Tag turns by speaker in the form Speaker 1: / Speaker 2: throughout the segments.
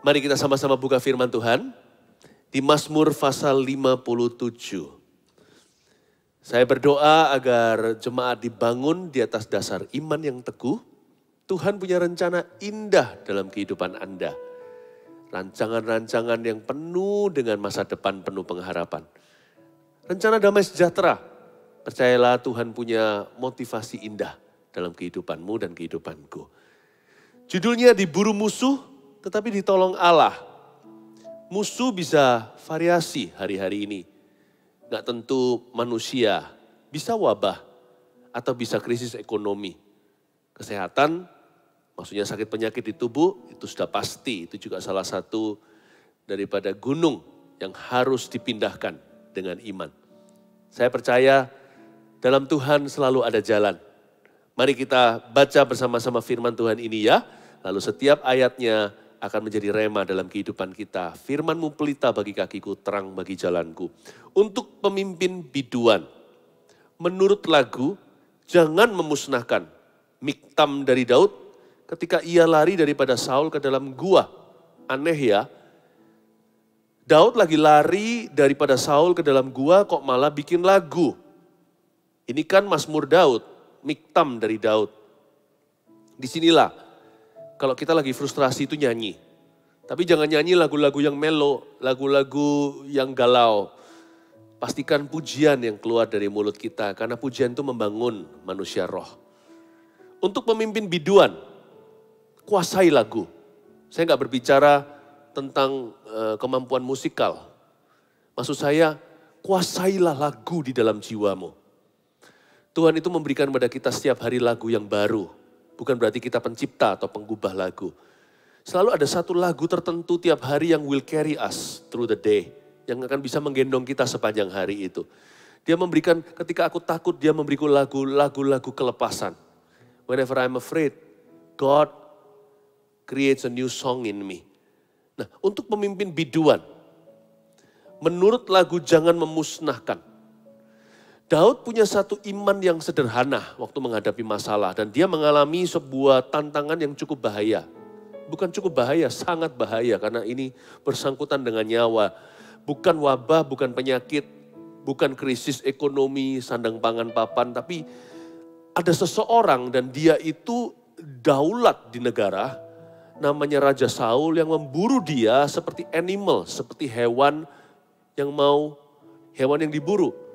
Speaker 1: Mari kita sama-sama buka firman Tuhan di Mazmur pasal 57. Saya berdoa agar jemaat dibangun di atas dasar iman yang teguh. Tuhan punya rencana indah dalam kehidupan Anda. Rancangan-rancangan yang penuh dengan masa depan penuh pengharapan. Rencana damai sejahtera. Percayalah Tuhan punya motivasi indah dalam kehidupanmu dan kehidupanku. Judulnya diburu musuh tetapi ditolong Allah. Musuh bisa variasi hari-hari ini. Nggak tentu manusia, bisa wabah atau bisa krisis ekonomi. Kesehatan, maksudnya sakit penyakit di tubuh, itu sudah pasti. Itu juga salah satu daripada gunung yang harus dipindahkan dengan iman. Saya percaya dalam Tuhan selalu ada jalan. Mari kita baca bersama-sama firman Tuhan ini ya. Lalu setiap ayatnya akan menjadi rema dalam kehidupan kita. Firman-Mu pelita bagi kakiku, terang bagi jalanku. Untuk pemimpin biduan, menurut lagu, jangan memusnahkan. Miktam dari Daud, ketika ia lari daripada Saul ke dalam gua. Aneh ya, Daud lagi lari daripada Saul ke dalam gua, kok malah bikin lagu. Ini kan Mazmur Daud, Miktam dari Daud. Disinilah, kalau kita lagi frustrasi itu nyanyi. Tapi jangan nyanyi lagu-lagu yang melo, lagu-lagu yang galau. Pastikan pujian yang keluar dari mulut kita, karena pujian itu membangun manusia roh. Untuk pemimpin biduan, kuasai lagu. Saya nggak berbicara tentang kemampuan musikal. Maksud saya, kuasailah lagu di dalam jiwamu. Tuhan itu memberikan kepada kita setiap hari lagu yang baru. Bukan berarti kita pencipta atau penggubah lagu. Selalu ada satu lagu tertentu tiap hari yang will carry us through the day. Yang akan bisa menggendong kita sepanjang hari itu. Dia memberikan, ketika aku takut, dia memberiku lagu-lagu kelepasan. Whenever I'm afraid, God creates a new song in me. Nah, untuk pemimpin biduan, menurut lagu jangan memusnahkan. Daud punya satu iman yang sederhana waktu menghadapi masalah. Dan dia mengalami sebuah tantangan yang cukup bahaya. Bukan cukup bahaya, sangat bahaya. Karena ini bersangkutan dengan nyawa. Bukan wabah, bukan penyakit, bukan krisis ekonomi, sandang pangan papan. Tapi ada seseorang dan dia itu daulat di negara. Namanya Raja Saul yang memburu dia seperti animal, seperti hewan yang diburu.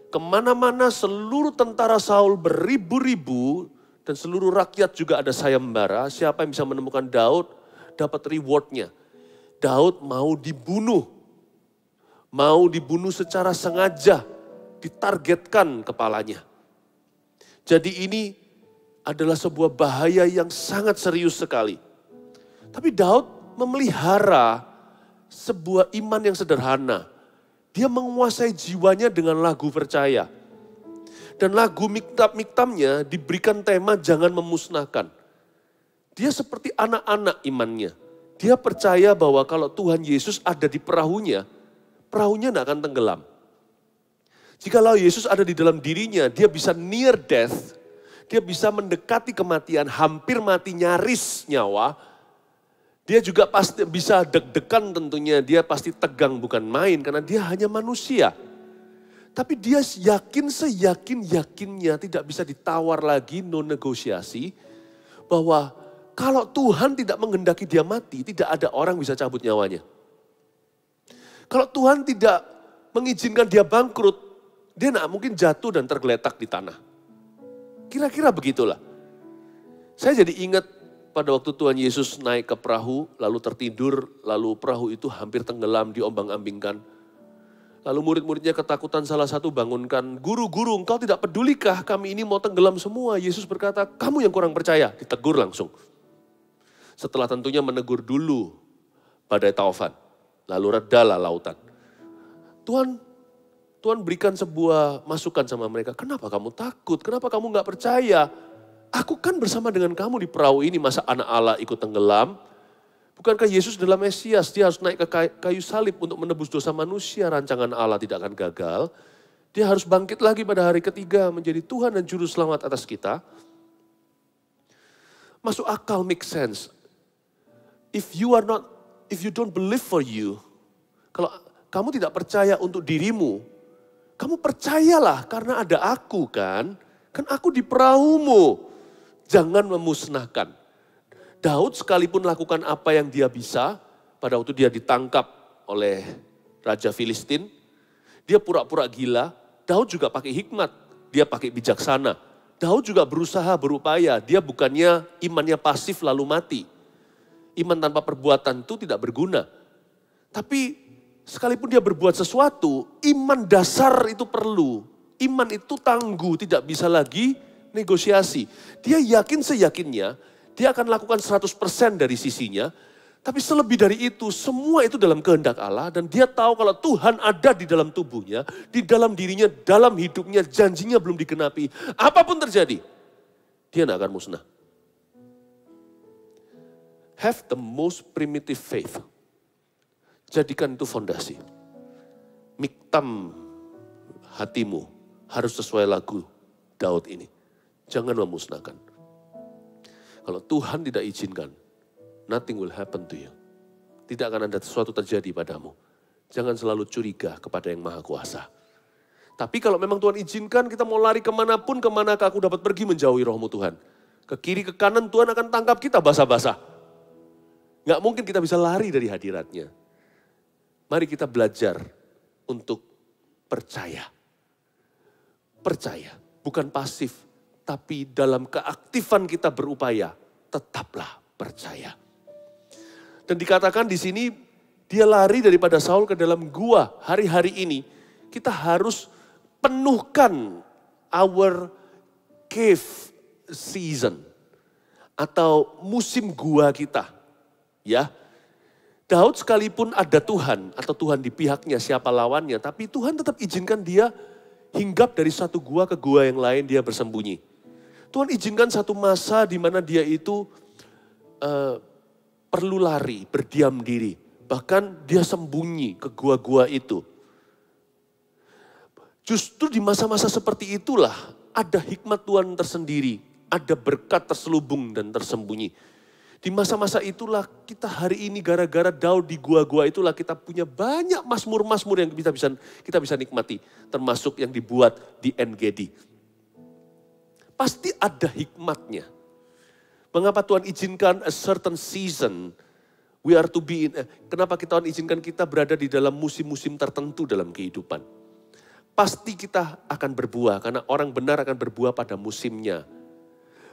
Speaker 1: Kemana-mana seluruh tentara Saul beribu-ribu dan seluruh rakyat juga ada sayembara. Siapa yang bisa menemukan Daud dapat rewardnya. Daud mau dibunuh. Mau dibunuh secara sengaja. Ditargetkan kepalanya. Jadi ini adalah sebuah bahaya yang sangat serius sekali. Tapi Daud memelihara sebuah iman yang sederhana. Dia menguasai jiwanya dengan lagu percaya. Dan lagu miktam-miktamnya diberikan tema jangan memusnahkan. Dia seperti anak-anak imannya. Dia percaya bahwa kalau Tuhan Yesus ada di perahunya tidak akan tenggelam. Jikalau Yesus ada di dalam dirinya, dia bisa near death. Dia bisa mendekati kematian, hampir mati, nyaris nyawa. Dia juga pasti bisa deg-degan tentunya, dia pasti tegang bukan main karena dia hanya manusia. Tapi dia yakin seyakin-yakinnya tidak bisa ditawar lagi, no negosiasi. Bahwa kalau Tuhan tidak menghendaki dia mati, tidak ada orang bisa cabut nyawanya. Kalau Tuhan tidak mengizinkan dia bangkrut, dia tidak mungkin jatuh dan tergeletak di tanah. Kira-kira begitulah. Saya jadi ingat pada waktu Tuhan Yesus naik ke perahu, lalu tertidur, lalu perahu itu hampir tenggelam, diombang-ambingkan. Lalu murid-muridnya ketakutan, salah satu bangunkan, "Guru, engkau tidak pedulikah kami ini mau tenggelam semua?" Yesus berkata, "Kamu yang kurang percaya." Ditegur langsung. Setelah tentunya menegur dulu badai taufan, lalu redalah lautan. Tuhan berikan sebuah masukan sama mereka, "Kenapa kamu takut? Kenapa kamu gak percaya? Aku kan bersama dengan kamu di perahu ini, masa anak Allah ikut tenggelam? Bukankah Yesus adalah Mesias, dia harus naik ke kayu salib untuk menebus dosa manusia, rancangan Allah tidak akan gagal. Dia harus bangkit lagi pada hari ketiga menjadi Tuhan dan Juru Selamat atas kita." Masuk akal, make sense. If you are not if you don't believe for you, kalau kamu tidak percaya untuk dirimu, kamu percayalah karena ada aku kan aku di perahumu. Jangan memusnahkan. Daud sekalipun lakukan apa yang dia bisa, pada waktu dia ditangkap oleh Raja Filistin, dia pura-pura gila, Daud juga pakai hikmat, dia pakai bijaksana. Daud juga berusaha, berupaya, dia bukannya imannya pasif lalu mati. Iman tanpa perbuatan itu tidak berguna. Tapi sekalipun dia berbuat sesuatu, iman dasar itu perlu. Iman itu tangguh, tidak bisa lagi negosiasi. Dia yakin seyakinnya, dia akan lakukan 100% dari sisinya. Tapi selebih dari itu, semua itu dalam kehendak Allah. Dan dia tahu kalau Tuhan ada di dalam tubuhnya, di dalam dirinya, dalam hidupnya, janjinya belum digenapi. Apapun terjadi, dia tidak akan musnah. Have the most primitive faith. Jadikan itu fondasi. Miktam hatimu harus sesuai lagu Daud ini. Jangan memusnahkan. Kalau Tuhan tidak izinkan, nothing will happen to you. Tidak akan ada sesuatu terjadi padamu. Jangan selalu curiga kepada yang Maha Kuasa. Tapi kalau memang Tuhan izinkan, kita mau lari kemanapun, kemanakah aku dapat pergi menjauhi rohmu Tuhan. Ke kiri, ke kanan, Tuhan akan tangkap kita basah-basah. Nggak mungkin kita bisa lari dari hadiratnya. Mari kita belajar untuk percaya. Percaya, bukan pasif. Tapi dalam keaktifan kita berupaya, tetaplah percaya. Dan dikatakan di sini, dia lari daripada Saul ke dalam gua. Hari-hari ini, kita harus penuhkan our cave season. Atau musim gua kita. Ya, Daud sekalipun ada Tuhan atau Tuhan di pihaknya siapa lawannya, tapi Tuhan tetap izinkan dia hinggap dari satu gua ke gua yang lain, dia bersembunyi. Tuhan izinkan satu masa di mana dia itu perlu lari, berdiam diri. Bahkan dia sembunyi ke gua-gua itu. Justru di masa-masa seperti itulah ada hikmat Tuhan tersendiri, ada berkat terselubung dan tersembunyi. Di masa-masa itulah kita hari ini gara-gara Daud di gua-gua itulah kita punya banyak mazmur-mazmur yang kita bisa nikmati. Termasuk yang dibuat di NGD. Pasti ada hikmatnya. Mengapa Tuhan izinkan a certain season, we are to be in, kenapa Tuhan izinkan kita berada di dalam musim-musim tertentu dalam kehidupan. Pasti kita akan berbuah karena orang benar akan berbuah pada musimnya.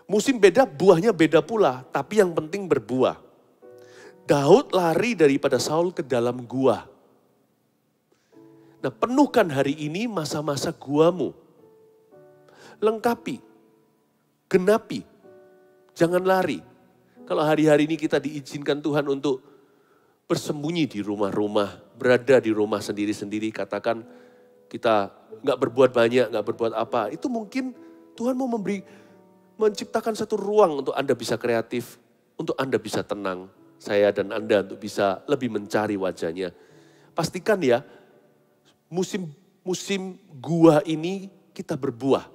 Speaker 1: Musim beda, buahnya beda pula, tapi yang penting berbuah. Daud lari daripada Saul ke dalam gua. Nah, penuhkan hari ini masa-masa guamu. Lengkapi, genapi, jangan lari. Kalau hari-hari ini kita diizinkan Tuhan untuk bersembunyi di rumah-rumah, berada di rumah sendiri-sendiri, katakan kita nggak berbuat banyak, nggak berbuat apa, itu mungkin Tuhan mau menciptakan satu ruang untuk Anda bisa kreatif, untuk Anda bisa tenang, saya dan Anda untuk bisa lebih mencari wajahnya. Pastikan ya, musim gua ini kita berbuah.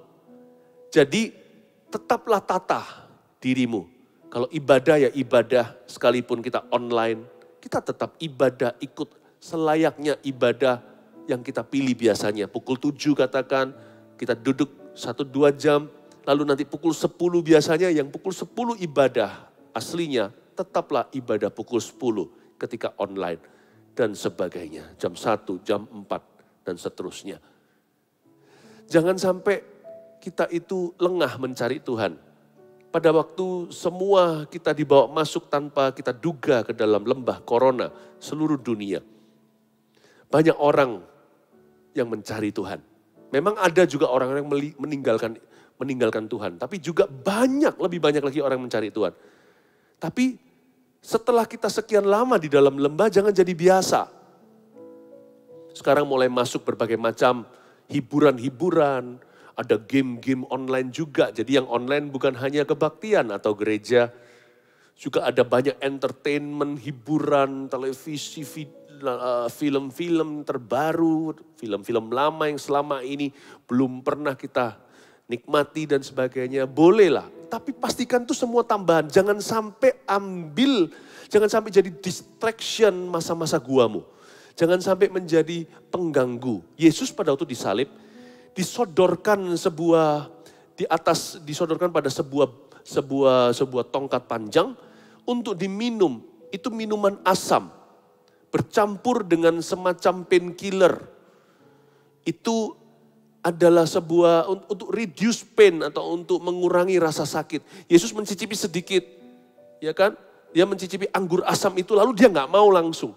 Speaker 1: Jadi tetaplah tata dirimu. Kalau ibadah ya ibadah, sekalipun kita online, kita tetap ibadah ikut selayaknya ibadah yang kita pilih biasanya. Pukul 7 katakan, kita duduk 1-2 jam, lalu nanti pukul 10 biasanya yang pukul 10 ibadah aslinya tetaplah ibadah pukul 10 ketika online dan sebagainya. Jam 1, jam 4 dan seterusnya. Jangan sampai kita itu lengah mencari Tuhan. Pada waktu semua kita dibawa masuk tanpa kita duga ke dalam lembah corona seluruh dunia. Banyak orang yang mencari Tuhan. Memang ada juga orang yang meninggalkan Tuhan. Tapi juga lebih banyak lagi orang mencari Tuhan. Tapi setelah kita sekian lama di dalam lembah, jangan jadi biasa. Sekarang mulai masuk berbagai macam hiburan-hiburan, ada game-game online juga. Jadi yang online bukan hanya kebaktian atau gereja, juga ada banyak entertainment, hiburan, televisi, film-film terbaru, film-film lama yang selama ini belum pernah kita nikmati dan sebagainya. Bolehlah, tapi pastikan itu semua tambahan. Jangan sampai jadi distraction masa-masa guamu. Jangan sampai menjadi pengganggu. Yesus pada waktu disalib, disodorkan pada sebuah tongkat panjang untuk diminum. Itu minuman asam, bercampur dengan semacam painkiller. Itu adalah untuk reduce pain atau untuk mengurangi rasa sakit. Yesus mencicipi sedikit, ya kan? Dia mencicipi anggur asam itu lalu dia nggak mau langsung.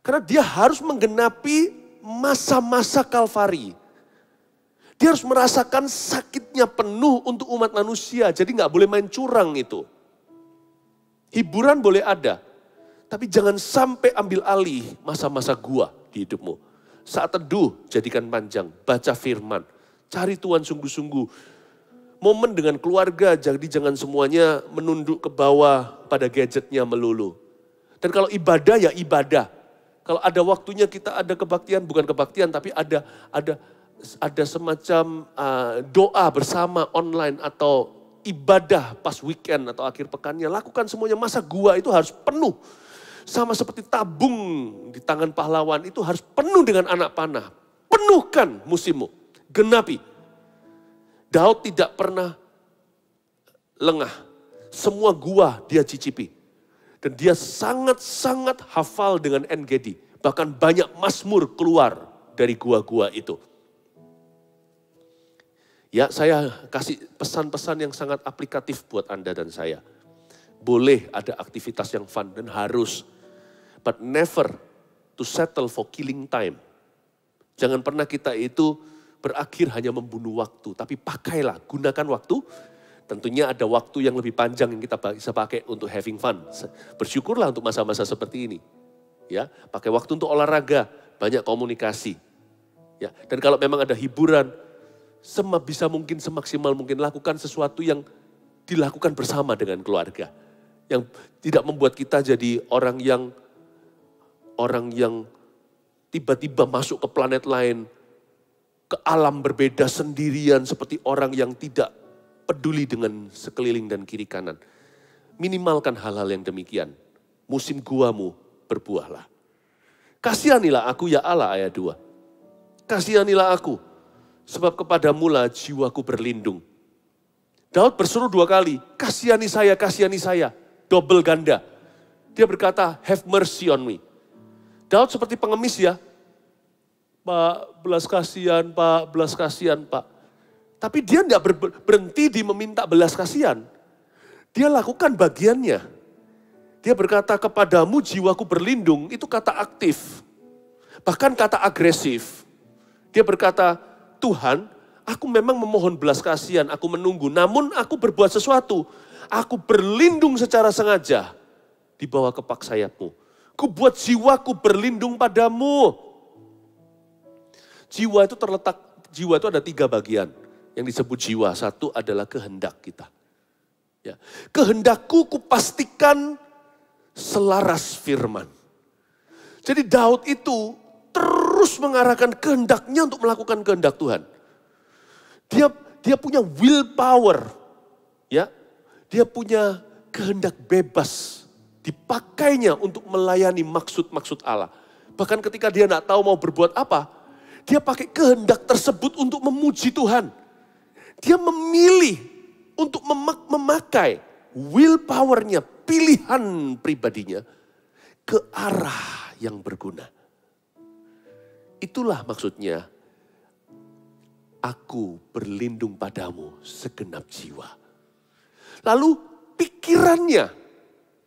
Speaker 1: Karena dia harus menggenapi masa-masa Kalvari. Dia harus merasakan sakitnya penuh untuk umat manusia. Jadi nggak boleh main curang itu. Hiburan boleh ada, tapi jangan sampai ambil alih masa-masa gua di hidupmu. Saat teduh, jadikan panjang. Baca firman. Cari Tuhan sungguh-sungguh. Momen dengan keluarga, jadi jangan semuanya menunduk ke bawah pada gadgetnya melulu. Dan kalau ibadah, ya ibadah. Kalau ada waktunya kita ada kebaktian, bukan kebaktian, tapi ada semacam doa bersama online atau ibadah pas weekend atau akhir pekannya. Lakukan semuanya, masa gua itu harus penuh. Sama seperti tabung di tangan pahlawan itu harus penuh dengan anak panah. Penuhkan musimmu, genapi. Daud tidak pernah lengah. Semua gua dia cicipi. Dan dia sangat-sangat hafal dengan En-Gedi. Bahkan banyak mazmur keluar dari gua-gua itu. Ya, saya kasih pesan-pesan yang sangat aplikatif buat Anda dan saya. Boleh ada aktivitas yang fun dan harus. But never to settle for killing time. Jangan pernah kita itu berakhir hanya membunuh waktu. Tapi pakailah, gunakan waktu. Tentunya ada waktu yang lebih panjang yang kita bisa pakai untuk having fun. Bersyukurlah untuk masa-masa seperti ini. Ya, pakai waktu untuk olahraga, banyak komunikasi. Ya, dan kalau memang ada hiburan, sebisa mungkin, semaksimal mungkin lakukan sesuatu yang dilakukan bersama dengan keluarga. Yang tidak membuat kita jadi orang yang tiba-tiba masuk ke planet lain, ke alam berbeda sendirian seperti orang yang tidak peduli dengan sekeliling dan kiri kanan. Minimalkan hal-hal yang demikian. Musim guamu berbuahlah. Kasihanilah aku ya Allah, ayat 2. Kasihanilah aku, sebab kepadamulah jiwaku berlindung. Daud berseru 2 kali, kasihani saya, double ganda. Dia berkata, have mercy on me. Daud seperti pengemis ya, Pak, belas kasihan Pak. Tapi dia tidak berhenti di meminta belas kasihan. Dia lakukan bagiannya. Dia berkata, kepadamu jiwaku berlindung, itu kata aktif. Bahkan kata agresif. Dia berkata, Tuhan, aku memang memohon belas kasihan, aku menunggu. Namun aku berbuat sesuatu. Aku berlindung secara sengaja di bawah kepak sayapmu. Ku buat jiwaku berlindung padamu. Jiwa itu ada 3 bagian yang disebut jiwa. Satu adalah kehendak kita. Ya. Kehendakku kupastikan selaras firman. Jadi Daud itu terus mengarahkan kehendaknya untuk melakukan kehendak Tuhan. Dia punya willpower. Ya. Dia punya kehendak bebas. Dipakainya untuk melayani maksud-maksud Allah. Bahkan ketika dia tidak tahu mau berbuat apa, dia pakai kehendak tersebut untuk memuji Tuhan. Dia memilih untuk memakai willpower-nya, pilihan pribadinya ke arah yang berguna. Itulah maksudnya, aku berlindung padamu segenap jiwa. Lalu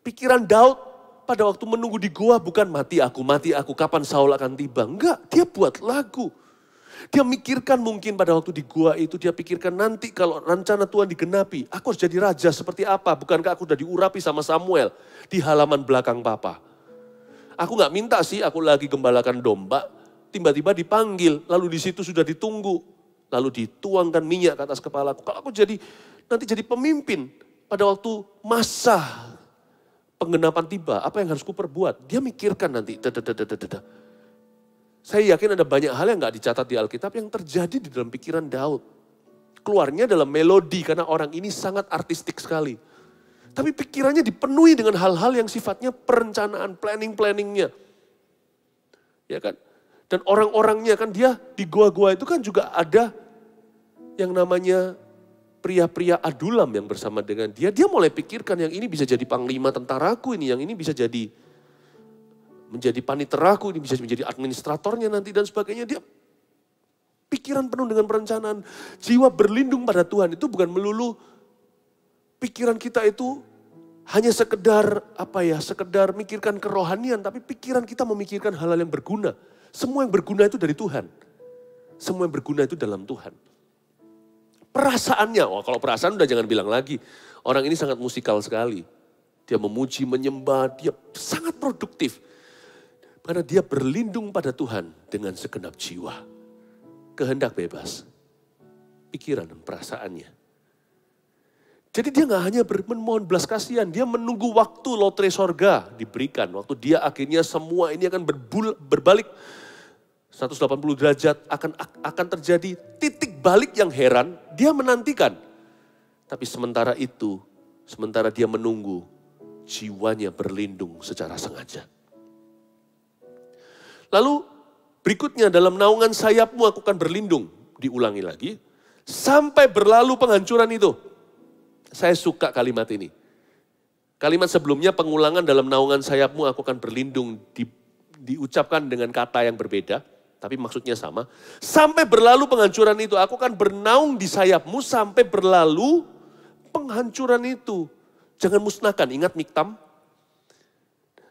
Speaker 1: pikiran Daud pada waktu menunggu di gua bukan mati aku, kapan Saul akan tiba. Enggak, dia buat lagu. Dia mikirkan mungkin pada waktu di gua itu, dia pikirkan nanti kalau rencana Tuhan digenapi, aku harus jadi raja seperti apa? Bukankah aku sudah diurapi sama Samuel di halaman belakang papa? Aku gak minta sih, aku lagi gembalakan domba, tiba-tiba dipanggil, lalu di situ sudah ditunggu, lalu dituangkan minyak ke atas kepalaku. Kalau aku nanti jadi pemimpin pada waktu masa penggenapan tiba, apa yang harus kuperbuat? Dia mikirkan nanti. Saya yakin ada banyak hal yang gak dicatat di Alkitab yang terjadi di dalam pikiran Daud. keluarnya dalam melodi karena orang ini sangat artistik sekali. Tapi pikirannya dipenuhi dengan hal-hal yang sifatnya perencanaan, planningnya. Ya kan? Dan orang-orangnya kan dia di gua-gua itu kan juga ada yang namanya pria-pria adulam yang bersama dengan dia. Dia mulai pikirkan yang ini bisa jadi panglima tentaraku ini, yang ini bisa jadi menjadi paniteraku, ini bisa menjadi administratornya nanti dan sebagainya. Dia pikiran penuh dengan perencanaan. Jiwa berlindung pada Tuhan itu bukan melulu pikiran kita itu hanya sekedar sekedar mikirkan kerohanian, tapi pikiran kita memikirkan hal-hal yang berguna. Semua yang berguna itu dari Tuhan. Semua yang berguna itu dalam Tuhan. Perasaannya, kalau perasaan udah jangan bilang lagi. Orang ini sangat musikal sekali. Dia memuji, menyembah, dia sangat produktif. Karena dia berlindung pada Tuhan dengan segenap jiwa. Kehendak bebas. Pikiran dan perasaannya. Jadi dia gak hanya memohon belas kasihan, dia menunggu waktu lotre sorga diberikan. Waktu dia akhirnya semua ini akan berbalik 180 derajat, akan terjadi titik balik yang heran, dia menantikan. Tapi sementara itu, sementara dia menunggu, jiwanya berlindung secara sengaja. Lalu berikutnya dalam naungan sayapmu aku akan berlindung. Diulangi lagi, sampai berlalu penghancuran itu. Saya suka kalimat ini. Kalimat sebelumnya pengulangan dalam naungan sayapmu aku akan berlindung diucapkan dengan kata yang berbeda. Tapi maksudnya sama. Sampai berlalu penghancuran itu. Aku akan bernaung di sayapmu sampai berlalu penghancuran itu. Jangan musnahkan, ingat miktam.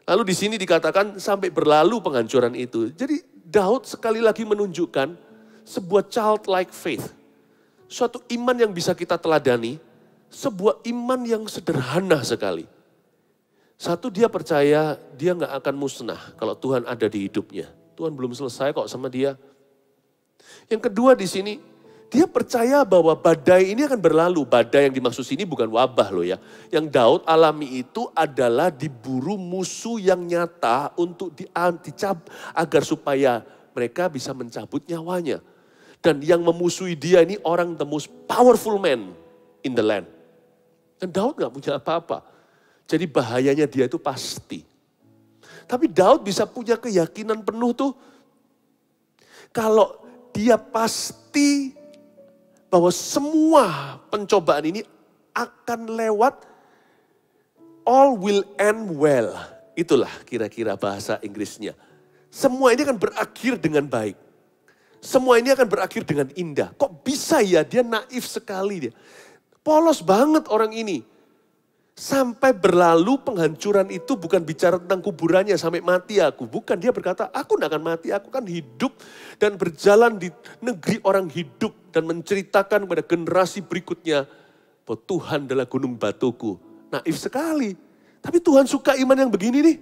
Speaker 1: Lalu di sini dikatakan sampai berlalu penghancuran itu. Jadi Daud sekali lagi menunjukkan sebuah childlike faith. Suatu iman yang bisa kita teladani. Sebuah iman yang sederhana sekali. Satu, dia percaya dia gak akan musnah kalau Tuhan ada di hidupnya. Tuhan belum selesai kok sama dia. Yang kedua di sini, dia percaya bahwa badai ini akan berlalu. Badai yang dimaksud sini bukan wabah loh ya. Yang Daud alami itu adalah diburu musuh yang nyata untuk dicabut agar supaya mereka bisa mencabut nyawanya. Dan yang memusuhi dia ini orang the most powerful man in the land. Dan Daud gak punya apa-apa. Jadi bahayanya dia itu pasti. Tapi Daud bisa punya keyakinan penuh tuh. Kalau dia pasti bahwa semua pencobaan ini akan lewat. All will end well. Itulah kira-kira bahasa Inggrisnya. Semua ini akan berakhir dengan baik. Semua ini akan berakhir dengan indah. Kok bisa ya dia naif sekali dia. Polos banget orang ini. Sampai berlalu penghancuran itu bukan bicara tentang kuburannya sampai mati aku. Bukan, dia berkata aku tidak akan mati, aku kan hidup dan berjalan di negeri orang hidup. Dan menceritakan kepada generasi berikutnya bahwa Tuhan adalah gunung batuku. Naif sekali. Tapi Tuhan suka iman yang begini nih.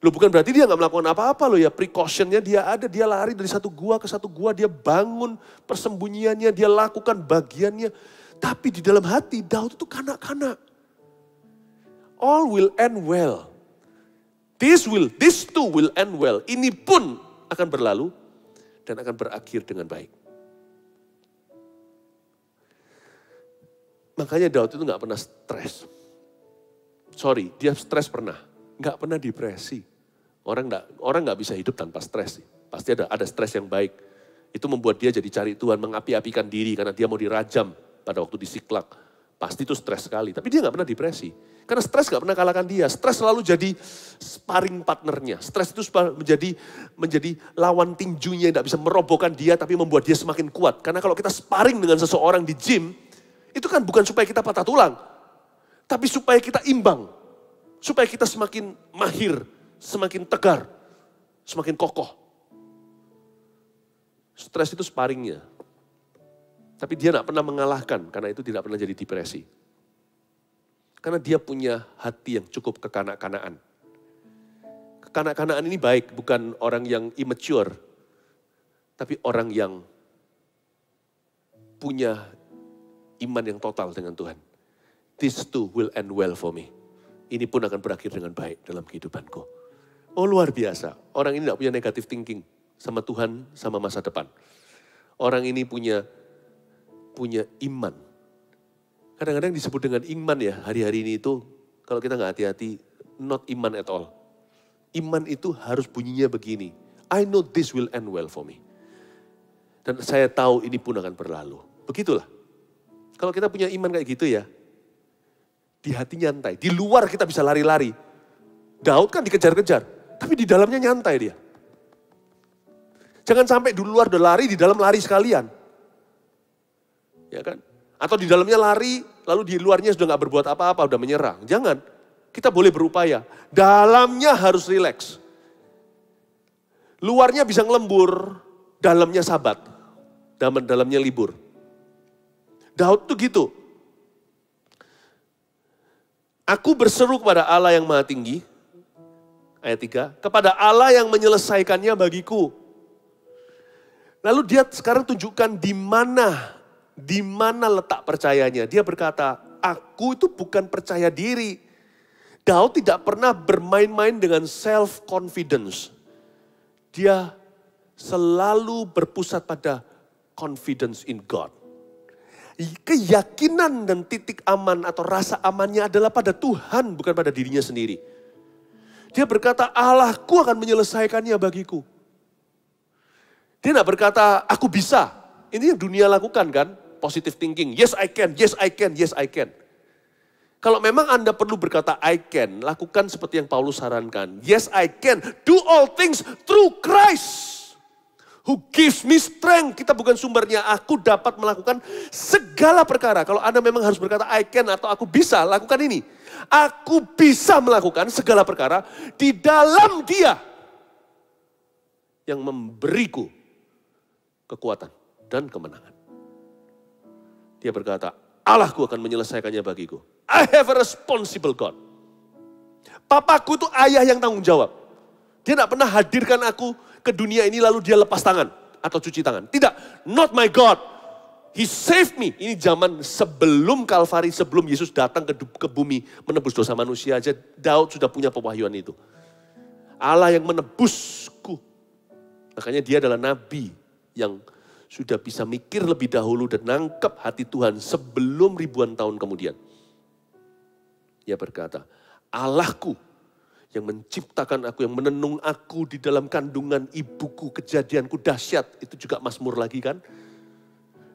Speaker 1: Loh bukan berarti dia gak melakukan apa-apa loh ya. Precautionnya dia ada, dia lari dari satu gua ke satu gua. Dia bangun persembunyiannya, dia lakukan bagiannya. Tapi di dalam hati Daud itu kanak-kanak. All will end well. This too will end well. Ini pun akan berlalu dan akan berakhir dengan baik. Makanya Daud itu gak pernah stres. Sorry, dia stres pernah. Gak pernah depresi. Orang gak bisa hidup tanpa stres. Pasti ada stres yang baik. Itu membuat dia jadi cari Tuhan, mengapi-apikan diri karena dia mau dirajam pada waktu di Siklak. Pasti itu stres sekali. Tapi dia gak pernah depresi. Karena stres gak pernah kalahkan dia. Stres selalu jadi sparring partnernya. Stres itu menjadi lawan tinjunya yang gak bisa merobohkan dia tapi membuat dia semakin kuat. Karena kalau kita sparring dengan seseorang di gym, itu kan bukan supaya kita patah tulang. Tapi supaya kita imbang. Supaya kita semakin mahir, semakin tegar, semakin kokoh. Stres itu sparringnya. Tapi dia tidak pernah mengalahkan, karena itu tidak pernah jadi depresi. Karena dia punya hati yang cukup kekanak-kanaan. Kekanak-kanaan ini baik, bukan orang yang immature. Tapi orang yang punya iman yang total dengan Tuhan. This too will end well for me. Ini pun akan berakhir dengan baik dalam kehidupanku. Oh luar biasa, orang ini tidak punya negative thinking sama Tuhan, sama masa depan. Orang ini punya punya iman. Kadang-kadang disebut dengan iman ya, hari-hari ini itu kalau kita nggak hati-hati, not iman at all. Iman itu harus bunyinya begini, I know this will end well for me. Dan saya tahu ini pun akan berlalu. Begitulah. Kalau kita punya iman kayak gitu ya, di hati nyantai. Di luar kita bisa lari-lari. Daud kan dikejar-kejar, tapi di dalamnya nyantai dia. Jangan sampai di luar udah lari, di dalam lari sekalian. Ya kan? Atau di dalamnya lari, lalu di luarnya sudah gak berbuat apa-apa, udah menyerah. Jangan, kita boleh berupaya. Dalamnya harus rileks. Luarnya bisa ngelembur, dalamnya sabat. Dalamnya libur. Daud tuh gitu. Aku berseru kepada Allah yang Maha Tinggi, ayat 3, kepada Allah yang menyelesaikannya bagiku. Lalu dia sekarang tunjukkan di mana letak percayanya. Dia berkata, aku itu bukan percaya diri. Daud tidak pernah bermain-main dengan self-confidence. Dia selalu berpusat pada confidence in God. Keyakinan dan titik aman atau rasa amannya adalah pada Tuhan, bukan pada dirinya sendiri. Dia berkata, Allahku akan menyelesaikannya bagiku. Dia tidak berkata, aku bisa. Ini yang dunia lakukan kan, positive thinking. Yes I can, yes I can, yes I can. Kalau memang Anda perlu berkata I can, lakukan seperti yang Paulus sarankan. Yes I can, do all things through Christ. Who gives me strength. Kita bukan sumbernya, aku dapat melakukan segala perkara. Kalau Anda memang harus berkata I can atau aku bisa, lakukan ini. Aku bisa melakukan segala perkara di dalam Dia yang memberiku kekuatan dan kemenangan. Dia berkata, Allahku akan menyelesaikannya bagiku. I have a responsible God. Papaku itu ayah yang tanggung jawab. Dia tidak pernah hadirkan aku ke dunia ini lalu dia lepas tangan atau cuci tangan. Tidak, not my God. He saved me. Ini zaman sebelum Kalvari, sebelum Yesus datang ke bumi menebus dosa manusia aja, Daud sudah punya pewahyuan itu. Allah yang menebusku. Makanya dia adalah nabi yang sudah bisa mikir lebih dahulu dan nangkep hati Tuhan sebelum ribuan tahun kemudian. Dia berkata, Allahku yang menciptakan aku, yang menenung aku di dalam kandungan ibuku, kejadianku dahsyat. Itu juga Mazmur lagi kan.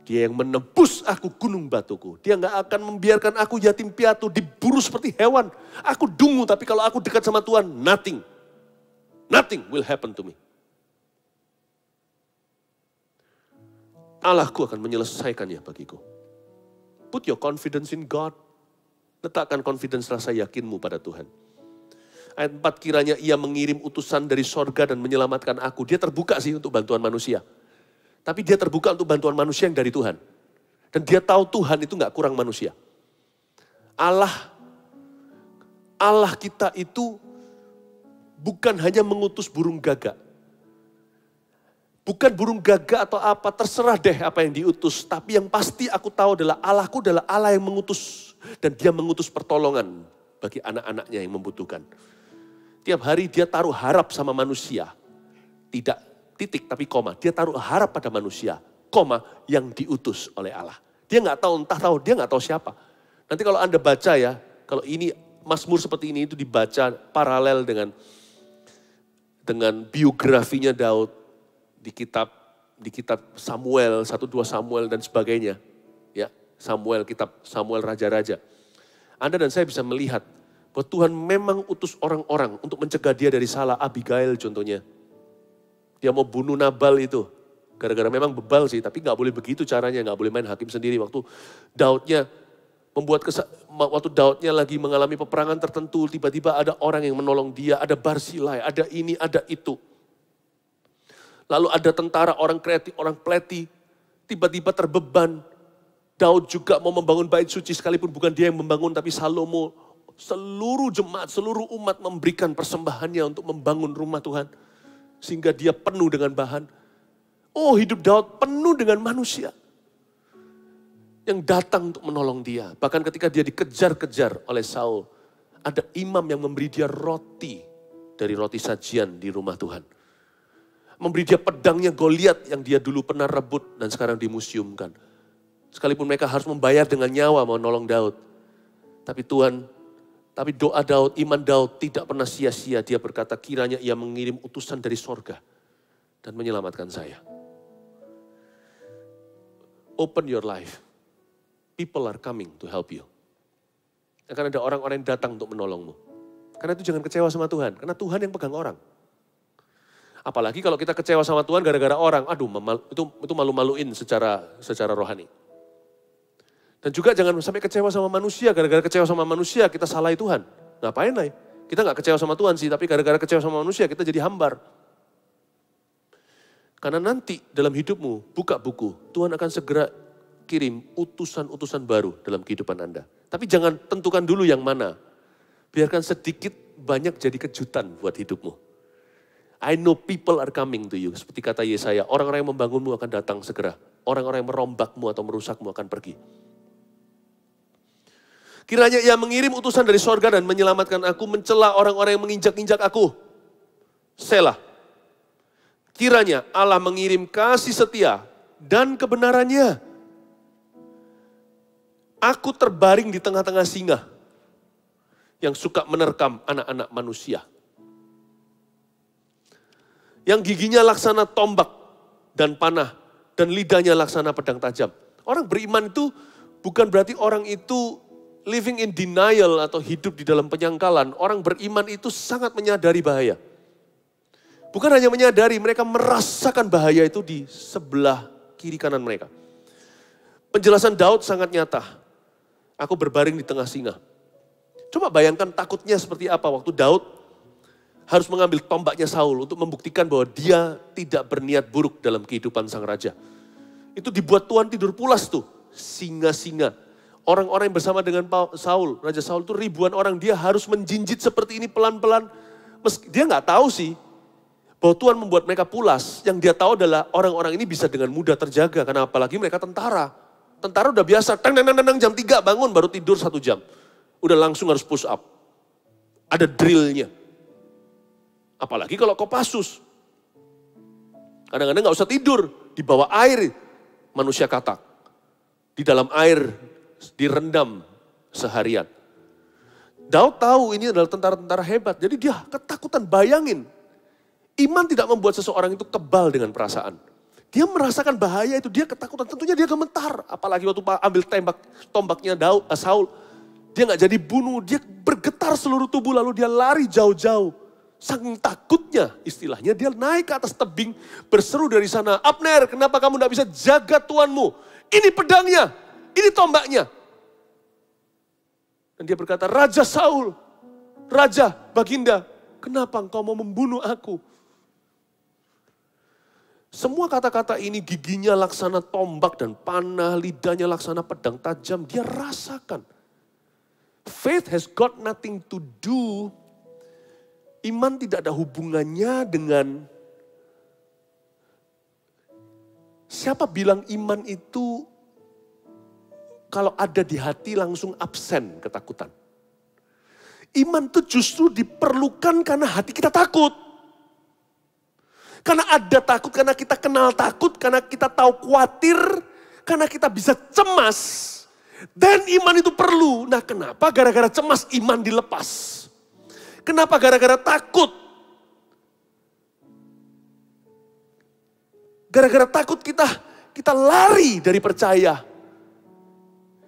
Speaker 1: Dia yang menebus aku gunung batuku. Dia gak akan membiarkan aku yatim piatu, diburu seperti hewan. Aku dungu, tapi kalau aku dekat sama Tuhan, nothing will happen to me. Allahku akan menyelesaikannya bagiku. Put your confidence in God. Letakkan confidence rasa yakinmu pada Tuhan. Ayat 4, kiranya ia mengirim utusan dari sorga dan menyelamatkan aku. Dia terbuka sih untuk bantuan manusia. Tapi dia terbuka untuk bantuan manusia yang dari Tuhan. Dan dia tahu Tuhan itu gak kurang manusia. Allah kita itu bukan hanya mengutus burung gagak. Bukan burung gagak atau apa, terserah deh apa yang diutus. Tapi yang pasti aku tahu adalah Allahku adalah Allah yang mengutus. Dan dia mengutus pertolongan bagi anak-anaknya yang membutuhkan. Tiap hari dia taruh harap sama manusia. Tidak titik tapi koma. Dia taruh harap pada manusia. Koma yang diutus oleh Allah. Dia nggak tahu, entah tahu, dia nggak tahu siapa. Nanti kalau Anda baca ya, kalau ini Mazmur seperti ini itu dibaca paralel dengan biografinya Daud di kitab Samuel, 1-2 Samuel dan sebagainya. Ya, kitab Samuel Raja-Raja. Anda dan saya bisa melihat bahwa Tuhan memang utus orang-orang untuk mencegah dia dari salah. Abigail contohnya. Dia mau bunuh Nabal itu. Gara-gara memang bebal sih, tapi gak boleh begitu caranya. Gak boleh main hakim sendiri. Waktu Daudnya lagi mengalami peperangan tertentu, tiba-tiba ada orang yang menolong dia. Ada Barzilai, ada ini, ada itu. Lalu ada tentara, orang kreatif, orang peleti. Tiba-tiba terbeban. Daud juga mau membangun bait suci sekalipun bukan dia yang membangun, tapi Salomo. Seluruh jemaat, seluruh umat memberikan persembahannya untuk membangun rumah Tuhan. Sehingga dia penuh dengan bahan. Oh, hidup Daud penuh dengan manusia. Yang datang untuk menolong dia. Bahkan ketika dia dikejar-kejar oleh Saul. Ada imam yang memberi dia roti. Dari roti sajian di rumah Tuhan. Memberi dia pedangnya Goliat yang dia dulu pernah rebut dan sekarang dimuseumkan. Sekalipun mereka harus membayar dengan nyawa mau nolong Daud. Tapi doa Daud, iman Daud tidak pernah sia-sia. Dia berkata, kiranya ia mengirim utusan dari sorga dan menyelamatkan saya. Open your life. People are coming to help you. Akan ada orang-orang yang datang untuk menolongmu. Karena itu jangan kecewa sama Tuhan, karena Tuhan yang pegang orang. Apalagi kalau kita kecewa sama Tuhan gara-gara orang, aduh itu malu-maluin secara rohani. Dan juga jangan sampai kecewa sama manusia, gara-gara kecewa sama manusia kita salahi Tuhan. Ngapain lah? Kita gak kecewa sama Tuhan sih, tapi gara-gara kecewa sama manusia kita jadi hambar. Karena nanti dalam hidupmu, buka buku, Tuhan akan segera kirim utusan-utusan baru dalam kehidupan Anda. Tapi jangan tentukan dulu yang mana. Biarkan sedikit banyak jadi kejutan buat hidupmu. I know people are coming to you. Seperti kata Yesaya, orang-orang yang membangunmu akan datang segera. Orang-orang yang merombakmu atau merusakmu akan pergi. Kiranya ia mengirim utusan dari sorga dan menyelamatkan aku, mencela orang-orang yang menginjak-injak aku. Selah. Kiranya Allah mengirim kasih setia dan kebenarannya. Aku terbaring di tengah-tengah singa yang suka menerkam anak-anak manusia. Yang giginya laksana tombak dan panah dan lidahnya laksana pedang tajam. Orang beriman itu bukan berarti orang itu living in denial atau hidup di dalam penyangkalan. Orang beriman itu sangat menyadari bahaya. Bukan hanya menyadari, mereka merasakan bahaya itu di sebelah kiri kanan mereka. Penjelasan Daud sangat nyata. Aku berbaring di tengah singa. Coba bayangkan takutnya seperti apa waktu Daud harus mengambil tombaknya Saul untuk membuktikan bahwa dia tidak berniat buruk dalam kehidupan sang raja. Itu dibuat Tuhan tidur pulas tuh, singa-singa. Orang-orang yang bersama dengan Saul, Raja Saul itu ribuan orang, dia harus menjinjit seperti ini pelan-pelan. Dia nggak tahu sih bahwa Tuhan membuat mereka pulas. Yang dia tahu adalah orang-orang ini bisa dengan mudah terjaga, karena apalagi mereka tentara. Tentara udah biasa, teng-teng-teng jam 3 bangun baru tidur 1 jam. Udah langsung harus push up. Ada drillnya. Apalagi kalau Kopassus. Kadang-kadang gak usah tidur, di bawah air manusia katak. Di dalam air direndam seharian. Daud tahu ini adalah tentara-tentara hebat, jadi dia ketakutan, bayangin. Iman tidak membuat seseorang itu kebal dengan perasaan. Dia merasakan bahaya itu, dia ketakutan, tentunya dia gemetar. Apalagi waktu ambil tombaknya Saul, dia gak jadi bunuh, dia bergetar seluruh tubuh lalu dia lari jauh-jauh. Saking takutnya istilahnya, dia naik ke atas tebing, berseru dari sana, Abner kenapa kamu gak bisa jaga tuanmu? Ini pedangnya, ini tombaknya. Dan dia berkata, Raja Saul, Raja Baginda, kenapa engkau mau membunuh aku? Semua kata-kata ini giginya laksana tombak dan panah, lidahnya laksana pedang tajam. Dia rasakan. Faith has got nothing to do. Iman tidak ada hubungannya dengan siapa bilang iman itu kalau ada di hati langsung absen ketakutan. Iman itu justru diperlukan karena hati kita takut. Karena ada takut, karena kita kenal takut, karena kita tahu khawatir, karena kita bisa cemas. Dan iman itu perlu. Nah kenapa gara-gara cemas iman dilepas? Kenapa gara-gara takut? Gara-gara takut kita lari dari percaya.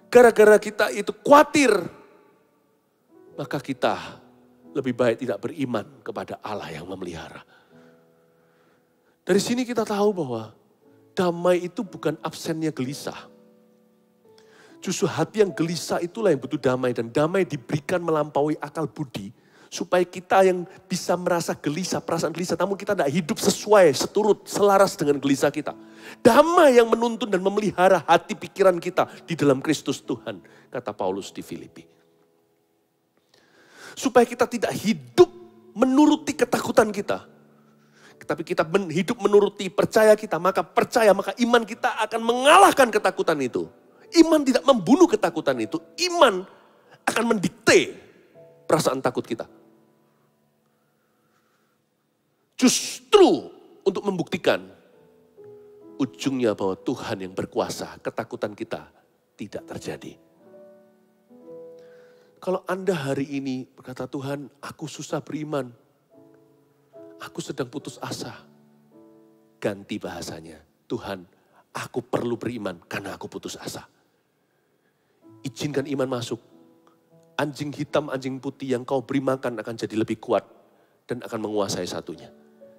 Speaker 1: Gara-gara kita itu khawatir, maka kita lebih baik tidak beriman kepada Allah yang memelihara. Dari sini kita tahu bahwa damai itu bukan absennya gelisah. Justru hati yang gelisah itulah yang butuh damai. Dan damai diberikan melampaui akal budi. Supaya kita yang bisa merasa gelisah, perasaan gelisah. Namun kita tidak hidup sesuai, seturut, selaras dengan gelisah kita. Damai yang menuntun dan memelihara hati pikiran kita di dalam Kristus Tuhan. Kata Paulus di Filipi. Supaya kita tidak hidup menuruti ketakutan kita. Tapi kita hidup menuruti percaya kita, maka iman kita akan mengalahkan ketakutan itu. Iman tidak membunuh ketakutan itu, iman akan mendikte perasaan takut kita. Justru untuk membuktikan ujungnya bahwa Tuhan yang berkuasa, ketakutan kita tidak terjadi. Kalau Anda hari ini berkata, Tuhan, aku susah beriman. Aku sedang putus asa. Ganti bahasanya. Tuhan, aku perlu beriman karena aku putus asa. Izinkan iman masuk. Anjing hitam, anjing putih yang kau beri makan akan jadi lebih kuat. Dan akan menguasai satunya.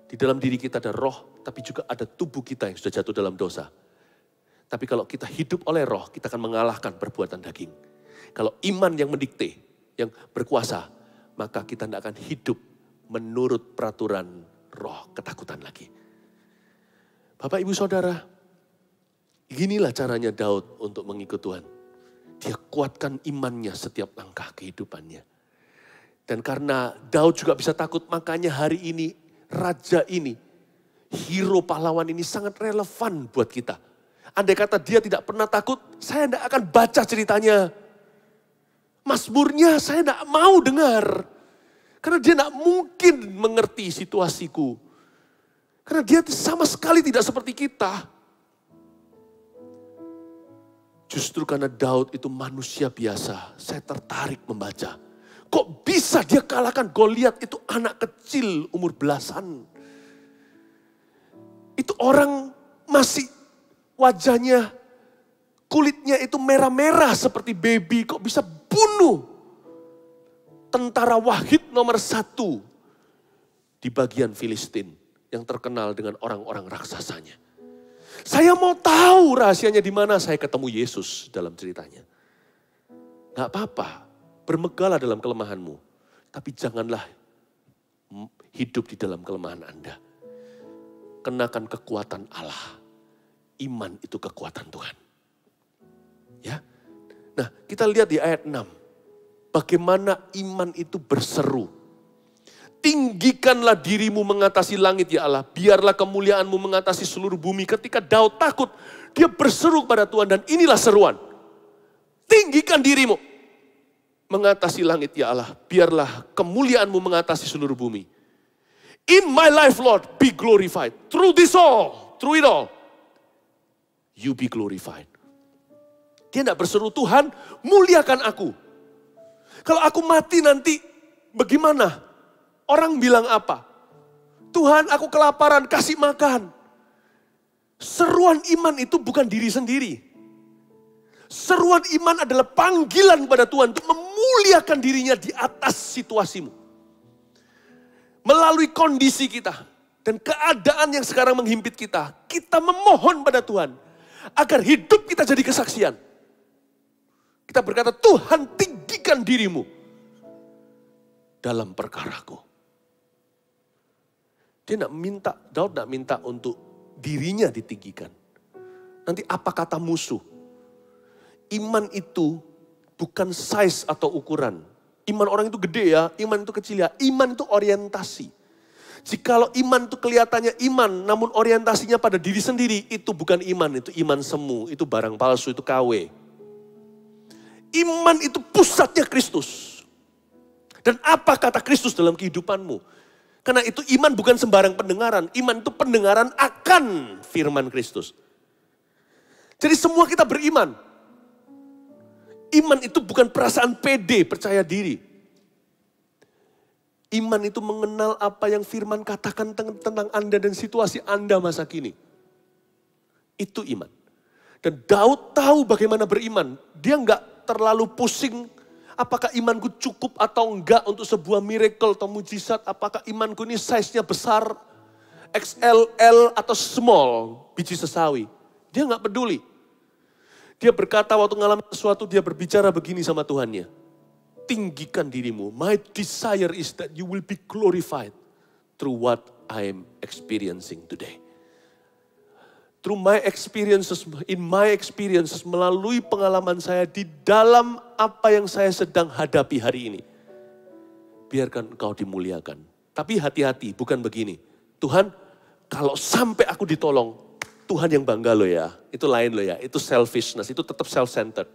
Speaker 1: Di dalam diri kita ada roh, tapi juga ada tubuh kita yang sudah jatuh dalam dosa. Tapi kalau kita hidup oleh roh, kita akan mengalahkan perbuatan daging. Kalau iman yang mendikte, yang berkuasa, maka kita tidak akan hidup menurut peraturan roh ketakutan lagi. Bapak, Ibu, Saudara, inilah caranya Daud untuk mengikut Tuhan. Dia kuatkan imannya setiap langkah kehidupannya. Dan karena Daud juga bisa takut, makanya hari ini, raja ini, hero pahlawan ini sangat relevan buat kita. Andai kata dia tidak pernah takut, saya tidak akan baca ceritanya. Mazmurnya saya tidak mau dengar. Karena dia tidak mungkin mengerti situasiku. Karena dia sama sekali tidak seperti kita. Justru karena Daud itu manusia biasa, saya tertarik membaca. Kok bisa dia kalahkan Goliat, itu anak kecil umur belasan. Itu orang masih wajahnya, kulitnya itu merah-merah seperti baby. Kok bisa bunuh tentara wahid nomor 1 di bagian Filistin yang terkenal dengan orang-orang raksasanya. Saya mau tahu rahasianya di mana. Saya ketemu Yesus dalam ceritanya. Gak apa-apa, bermegahlah dalam kelemahanmu. Tapi janganlah hidup di dalam kelemahan Anda. Kenakan kekuatan Allah. Iman itu kekuatan Tuhan. Ya. Nah, kita lihat di ayat 6. Bagaimana iman itu berseru. Tinggikanlah dirimu mengatasi langit ya Allah. Biarlah kemuliaanmu mengatasi seluruh bumi. Ketika Daud takut, dia berseru kepada Tuhan. Dan inilah seruan. Tinggikan dirimu mengatasi langit ya Allah. Biarlah kemuliaanmu mengatasi seluruh bumi. In my life, Lord, be glorified. Through this all, through it all, you be glorified. Dia tidak berseru, Tuhan muliakan aku. Kalau aku mati nanti bagaimana? Orang bilang apa? Tuhan, aku kelaparan, kasih makan. Seruan iman itu bukan diri sendiri. Seruan iman adalah panggilan pada Tuhan untuk memuliakan dirinya di atas situasimu. Melalui kondisi kita dan keadaan yang sekarang menghimpit kita, kita memohon pada Tuhan agar hidup kita jadi kesaksian. Kita berkata, Tuhan tinggikan dirimu dalam perkaraku. Dia tidak minta, Daud tidak minta untuk dirinya ditinggikan. Nanti apa kata musuh? Iman itu bukan size atau ukuran. Iman orang itu gede ya, iman itu kecil ya. Iman itu orientasi. Jikalau iman itu kelihatannya iman, namun orientasinya pada diri sendiri, itu bukan iman, itu iman semu, itu barang palsu, itu KW. Iman itu pusatnya Kristus. Dan apa kata Kristus dalam kehidupanmu? Karena itu iman bukan sembarang pendengaran. Iman itu pendengaran akan firman Kristus. Jadi semua kita beriman. Iman itu bukan perasaan pede, percaya diri. Iman itu mengenal apa yang firman katakan tentang Anda dan situasi Anda masa kini. Itu iman. Dan Daud tahu bagaimana beriman. Dia enggak terlalu pusing apakah imanku cukup atau enggak untuk sebuah miracle atau mujizat. Apakah imanku ini size-nya besar, XL, L atau small, biji sesawi. Dia enggak peduli. Dia berkata waktu mengalami sesuatu, dia berbicara begini sama Tuhannya. Tinggikan dirimu. My desire is that you will be glorified through what I am experiencing today. Through my experiences, in my experiences, melalui pengalaman saya di dalam apa yang saya sedang hadapi hari ini. Biarkan engkau dimuliakan. Tapi hati-hati, bukan begini. Tuhan, kalau sampai aku ditolong, Tuhan yang bangga lo ya, itu lain lo ya, itu selfishness, itu tetap self-centered.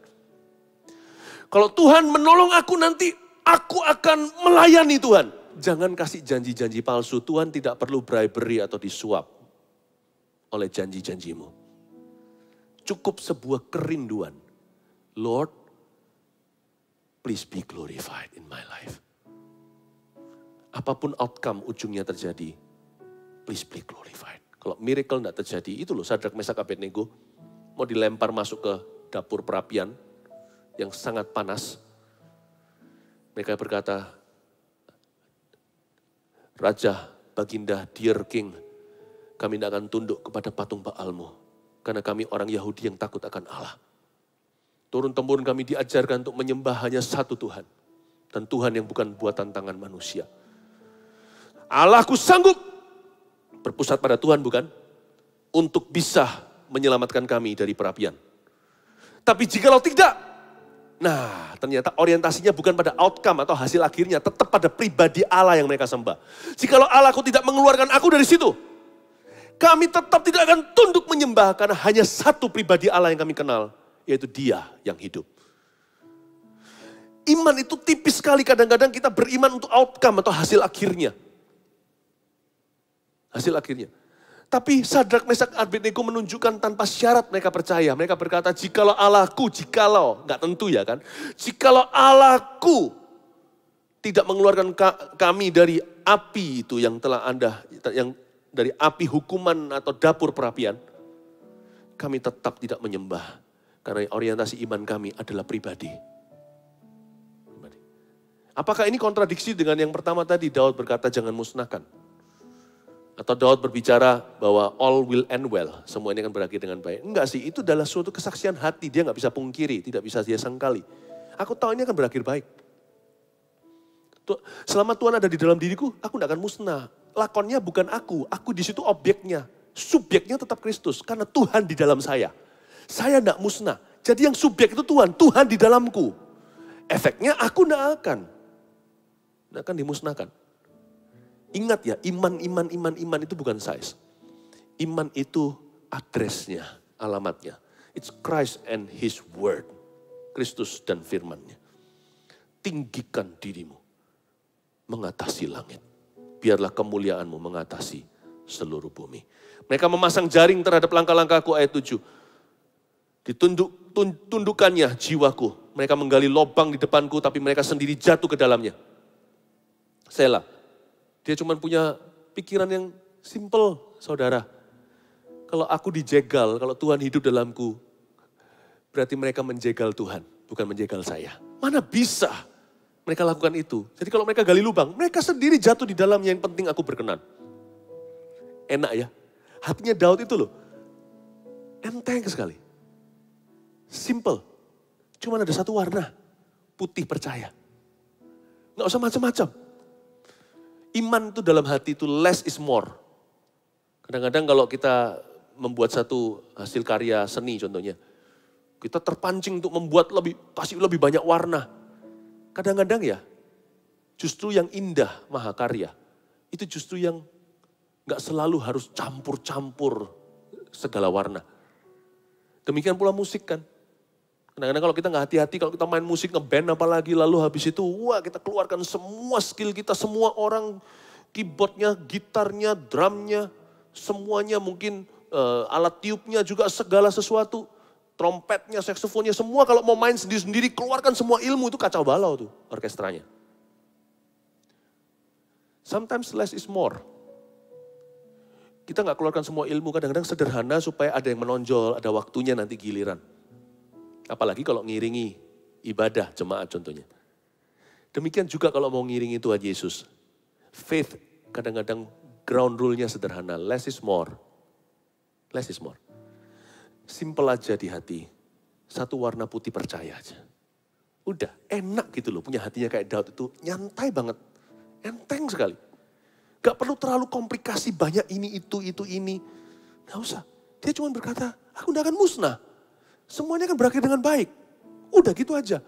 Speaker 1: Kalau Tuhan menolong aku nanti, aku akan melayani Tuhan. Jangan kasih janji-janji palsu, Tuhan tidak perlu bribery atau disuap oleh janji-janjimu. Cukup sebuah kerinduan. Lord, please be glorified in my life. Apapun outcome ujungnya terjadi, please be glorified. Kalau miracle tidak terjadi, itu loh Sadrak, Mesak, Abednego mau dilempar masuk ke dapur perapian yang sangat panas. Mereka berkata, Raja, Baginda, dear King, kami tidak akan tunduk kepada patung Baalmu. Karena kami orang Yahudi yang takut akan Allah. Turun-temurun kami diajarkan untuk menyembah hanya satu Tuhan. Dan Tuhan yang bukan buatan tangan manusia. Allahku sanggup berpusat pada Tuhan bukan? Untuk bisa menyelamatkan kami dari perapian. Tapi jikalau tidak, nah ternyata orientasinya bukan pada outcome atau hasil akhirnya. Tetap pada pribadi Allah yang mereka sembah. Jikalau Allahku tidak mengeluarkan aku dari situ, kami tetap tidak akan tunduk menyembah karena hanya satu pribadi Allah yang kami kenal, yaitu Dia yang hidup. Iman itu tipis sekali, kadang-kadang kita beriman untuk outcome atau hasil akhirnya. Hasil akhirnya. Tapi Sadrak, Mesak, Abednego menunjukkan tanpa syarat mereka percaya. Mereka berkata, jikalau Allahku, jikalau, nggak tentu ya kan. Jikalau Allahku tidak mengeluarkan kami dari api itu yang telah dari api hukuman atau dapur perapian, kami tetap tidak menyembah. Karena orientasi iman kami adalah pribadi. Apakah ini kontradiksi dengan yang pertama tadi, Daud berkata jangan musnahkan? Atau Daud berbicara bahwa all will end well, semua ini akan berakhir dengan baik. Enggak sih, itu adalah suatu kesaksian hati, dia nggak bisa pungkiri, tidak bisa dia sangkali. Aku tahu ini akan berakhir baik. Selama Tuhan ada di dalam diriku, aku tidak akan musnah. Lakonnya bukan aku di situ objeknya. Subjeknya tetap Kristus, karena Tuhan di dalam saya. Saya tidak musnah. Jadi yang subjek itu Tuhan di dalamku. Efeknya aku tidak akan dimusnahkan. Ingat ya, iman itu bukan size. Iman itu adresnya, alamatnya. It's Christ and His word. Kristus dan firman-Nya. Tinggikan dirimu, mengatasi langit. Biarlah kemuliaanmu mengatasi seluruh bumi. Mereka memasang jaring terhadap langkah-langkahku, ayat 7. Ditundukkannya jiwaku. Mereka menggali lubang di depanku, tapi mereka sendiri jatuh ke dalamnya. Selah. Dia cuma punya pikiran yang simple, saudara. Kalau aku dijegal, kalau Tuhan hidup dalamku, berarti mereka menjegal Tuhan, bukan menjegal saya. Mana bisa mereka lakukan itu? Jadi kalau mereka gali lubang, mereka sendiri jatuh di dalamnya, yang penting aku berkenan. Enak ya. Hatinya Daud itu loh, enteng sekali. Simple. Cuma ada satu warna, putih percaya. Nggak usah macam-macam. Iman itu dalam hati itu less is more. Kadang-kadang kalau kita membuat satu hasil karya seni contohnya, kita terpancing untuk membuat kasih lebih banyak warna. Kadang-kadang ya, justru yang indah mahakarya, itu justru yang gak selalu harus campur-campur segala warna. Demikian pula musik kan. Kadang-kadang kalau kita gak hati-hati, kalau kita main musik, ngeband apalagi, lalu habis itu, wah kita keluarkan semua skill kita, semua orang, keyboardnya, gitarnya, drumnya, semuanya mungkin alat tiupnya juga segala sesuatu. Trompetnya, saksofonnya, semua kalau mau main sendiri-sendiri, keluarkan semua ilmu, itu kacau balau tuh orkestranya. Sometimes less is more. Kita gak keluarkan semua ilmu, kadang-kadang sederhana supaya ada yang menonjol, ada waktunya nanti giliran. Apalagi kalau ngiringi ibadah jemaat contohnya. Demikian juga kalau mau ngiringi Tuhan Yesus. Faith kadang-kadang ground rule-nya sederhana, less is more. Less is more. Simple aja di hati. Satu warna putih percaya aja. Udah enak gitu loh, punya hatinya kayak Daud itu nyantai banget. Enteng sekali. Gak perlu terlalu komplikasi banyak ini, itu, ini. Gak usah. Dia cuma berkata, aku gak akan musnah. Semuanya akan berakhir dengan baik. Udah gitu aja.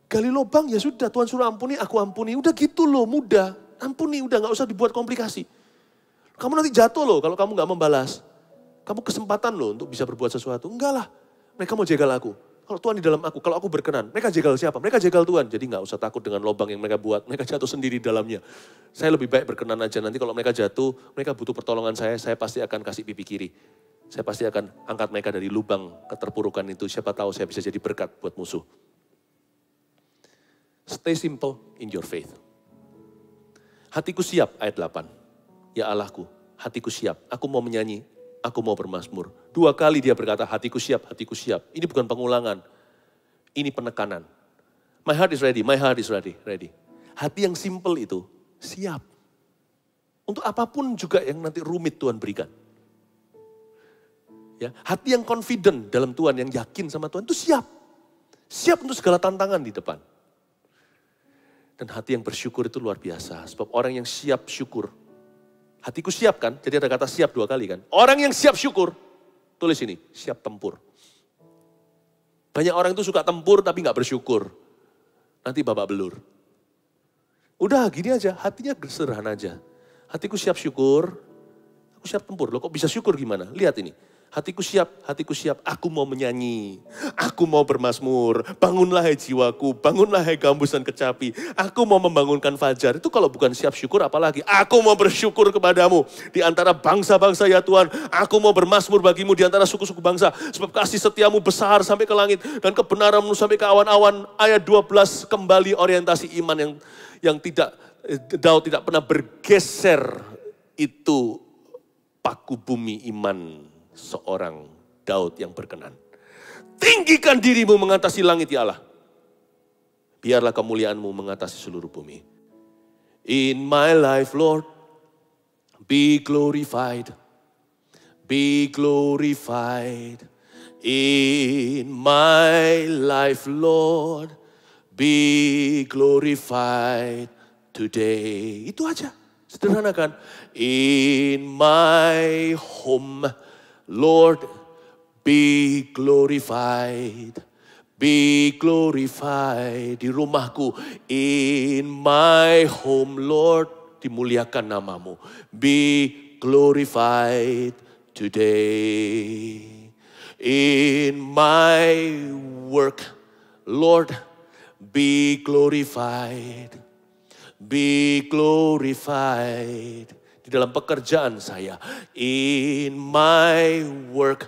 Speaker 1: Gali lubang ya sudah, Tuhan suruh ampuni, aku ampuni. Udah gitu loh, mudah. Ampuni, udah gak usah dibuat komplikasi. Kamu nanti jatuh loh kalau kamu gak membalas. Kamu kesempatan loh untuk bisa berbuat sesuatu. Enggak lah, mereka mau jegal aku. Kalau Tuhan di dalam aku, kalau aku berkenan. Mereka jegal siapa? Mereka jegal Tuhan. Jadi gak usah takut dengan lubang yang mereka buat. Mereka jatuh sendiri di dalamnya. Saya lebih baik berkenan aja. Nanti kalau mereka jatuh, mereka butuh pertolongan saya pasti akan kasih pipi kiri. Saya pasti akan angkat mereka dari lubang keterpurukan itu. Siapa tahu saya bisa jadi berkat buat musuh. Stay simple in your faith. Hatiku siap, ayat 8. Ya Allahku, hatiku siap. Aku mau menyanyi, aku mau bermazmur. 2 kali dia berkata, hatiku siap, hatiku siap. Ini bukan pengulangan, ini penekanan. My heart is ready, my heart is ready. Hati yang simple itu, siap. Untuk apapun juga yang nanti rumit Tuhan berikan. Ya, hati yang confident dalam Tuhan, yang yakin sama Tuhan itu siap. Siap untuk segala tantangan di depan. Dan hati yang bersyukur itu luar biasa. Sebab orang yang siap syukur. Hatiku siap kan, jadi ada kata siap 2 kali kan. Orang yang siap syukur, tulis ini, siap tempur. Banyak orang itu suka tempur tapi gak bersyukur. Nanti babak belur. Udah gini aja, hatinya sederhana aja. Hatiku siap syukur, aku siap tempur. Loh kok bisa syukur gimana? Lihat ini. Hatiku siap, aku mau menyanyi, aku mau bermazmur, bangunlah hai jiwaku, bangunlah hai gambusan kecapi, aku mau membangunkan fajar. Itu kalau bukan siap syukur apalagi, aku mau bersyukur kepadamu di antara bangsa-bangsa ya Tuhan, aku mau bermazmur bagimu di antara suku-suku bangsa, sebab kasih setiamu besar sampai ke langit dan kebenaranmu sampai ke awan-awan. Ayat 12 kembali orientasi iman yang Daud tidak pernah bergeser, itu paku bumi iman seorang Daud yang berkenan. Tinggikan dirimu mengatasi langit ya Allah. Biarlah kemuliaanmu mengatasi seluruh bumi. In my life Lord, be glorified. Be glorified. In my life Lord, be glorified today. Itu aja. Sederhana kan? In my home Lord, be glorified, be glorified. Di rumahku, in my home Lord, dimuliakan namamu. Be glorified today. In my work, Lord, be glorified, be glorified. Di dalam pekerjaan saya, in my work,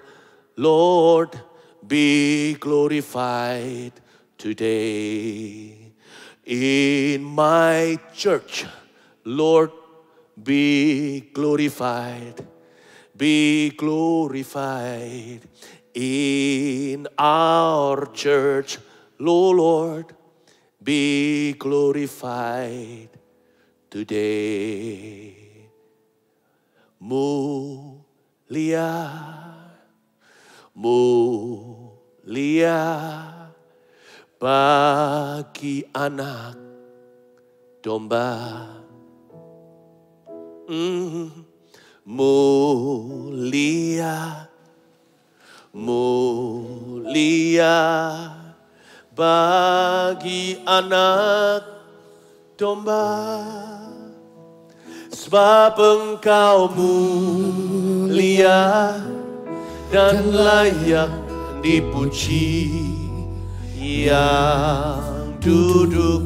Speaker 1: Lord, be glorified today. In my church, Lord, be glorified, be glorified. In our church, Lord, be glorified today. Mulia, mulia bagi anak domba. Mulia, mulia bagi anak domba. Sebab engkau mulia dan layak dipuji, yang duduk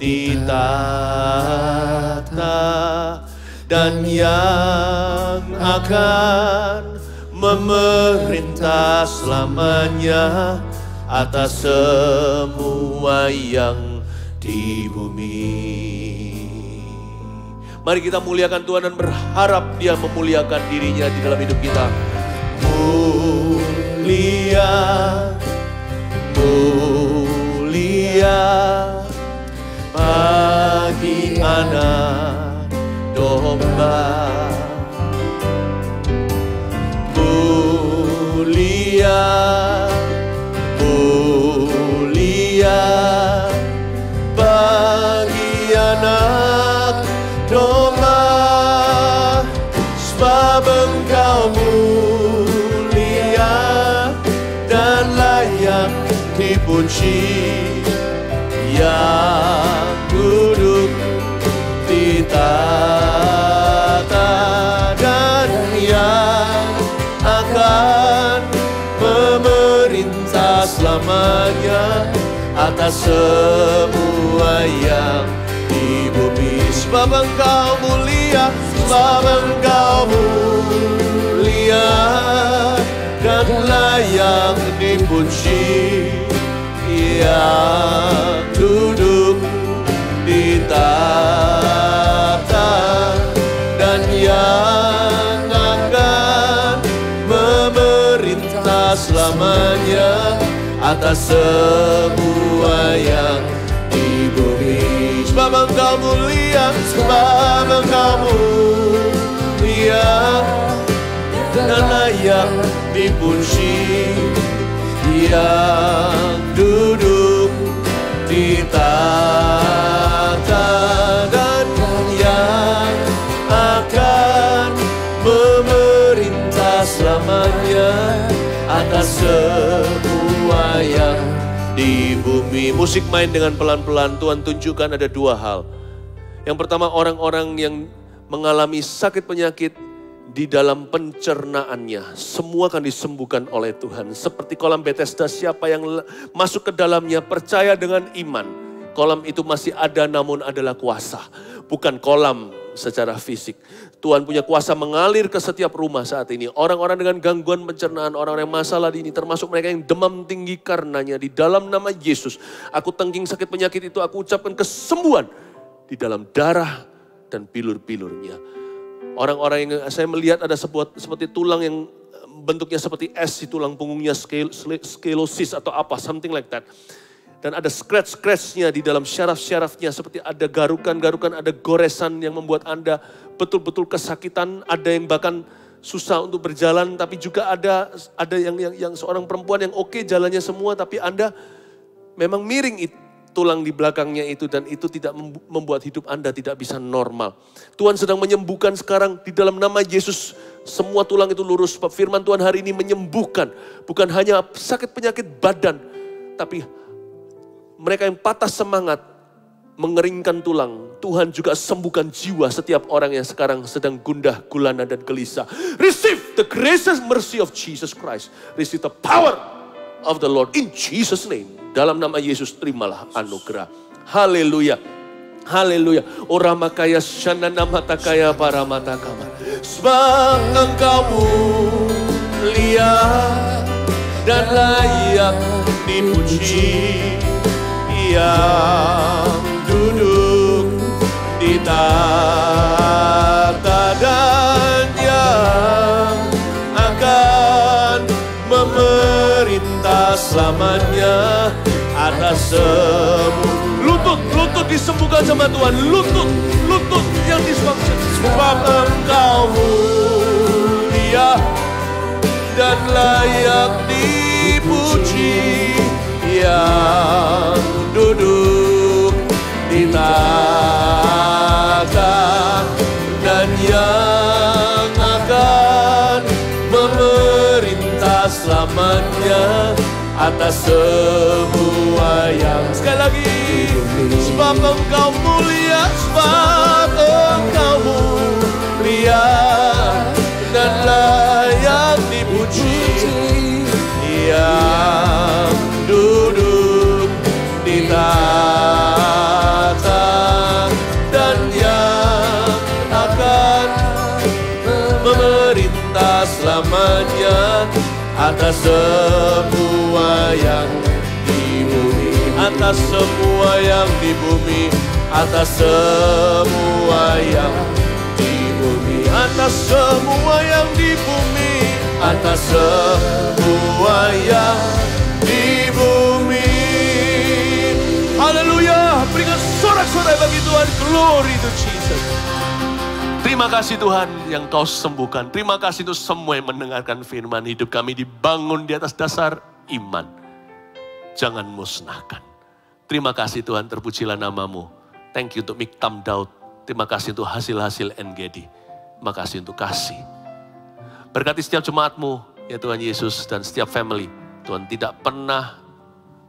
Speaker 1: di tahta dan yang akan memerintah selamanya atas semua yang di bumi. Mari kita muliakan Tuhan dan berharap Dia memuliakan dirinya di dalam hidup kita. Mulia, mulia bagi anak domba. Mulia, mulia bagi anak domba, sebab engkau mulia dan layak dipuji, yang duduk di tahta dan yang akan memerintah selamanya atas semua yang di bumi. Sebab engkau mulia, sebab engkau mulia dipuji, yang duduk di tahta dan yang akan memerintah selamanya atas semua yang di bumi. Sebab Engkau mulia, sebab Engkau mulia dan layak dipuji, yang duduk di tahta dan yang akan memerintah selamanya atas semua yang di bumi. Musik main dengan pelan-pelan. Tuhan tunjukkan ada dua hal. Yang pertama, orang-orang yang mengalami sakit penyakit di dalam pencernaannya, semua akan disembuhkan oleh Tuhan. Seperti kolam Bethesda, siapa yang masuk ke dalamnya percaya dengan iman. Kolam itu masih ada namun adalah kuasa. Bukan kolam secara fisik. Tuhan punya kuasa mengalir ke setiap rumah saat ini. Orang-orang dengan gangguan pencernaan, orang-orang yang masalah ini, termasuk mereka yang demam tinggi karenanya. Di dalam nama Yesus, aku tengking sakit penyakit itu, aku ucapkan kesembuhan di dalam darah dan bilur-bilurnya. Orang-orang yang saya melihat ada seperti tulang yang bentuknya seperti S, di tulang punggungnya scoliosis atau apa, something like that. Dan ada scratch-scratchnya di dalam syaraf-syarafnya, seperti ada garukan-garukan, ada goresan yang membuat Anda betul-betul kesakitan. Ada yang bahkan susah untuk berjalan, tapi juga ada yang seorang perempuan yang oke jalannya semua, tapi Anda memang miring tulang di belakangnya itu, dan itu tidak membuat hidup Anda tidak bisa normal. Tuhan sedang menyembuhkan sekarang di dalam nama Yesus. Semua tulang itu lurus. Firman Tuhan hari ini menyembuhkan. Bukan hanya sakit penyakit badan, tapi mereka yang patah semangat, mengeringkan tulang. Tuhan juga sembuhkan jiwa setiap orang yang sekarang sedang gundah, gulana, dan gelisah. Receive the grace and mercy of Jesus Christ. Receive the power of the Lord in Jesus' name. Dalam nama Yesus terimalah anugerah. Haleluya. Haleluya. Oramakaya shanana matakaya paramatakama. Sebab Engkau mulia dan layak dipuji, yang duduk di tahta dan yang akan memerintah selamanya atas semua. Lutut disembuhkan sama Tuhan. Lutut yang disembuhkan. Sebab Engkau mulia dan layak dipuji, yang duduk di tahta dan yang akan memerintah selamanya atas semua yang. Sekali lagi. Sebab Engkau mulia, sebab Engkau mulia dan layak dipuji, yang duduk di tahta dan yang akan memerintah selamanya atas semua yang di bumi, atas semua yang di bumi, atas semua yang di bumi, atas semua yang di bumi, atas semua yang di bumi. Haleluya, berikan sorak-sorai bagi Tuhan. Glory to Jesus. Terima kasih Tuhan yang Kau sembuhkan. Terima kasih untuk semua yang mendengarkan firman. Hidup kami dibangun di atas dasar iman. Jangan musnahkan. Terima kasih Tuhan, terpujilah namamu. Thank you untuk Miktam Daud. Terima kasih untuk hasil-hasil NGD. Terima kasih untuk kasih. Berkati setiap jemaatmu ya Tuhan Yesus, dan setiap family. Tuhan tidak pernah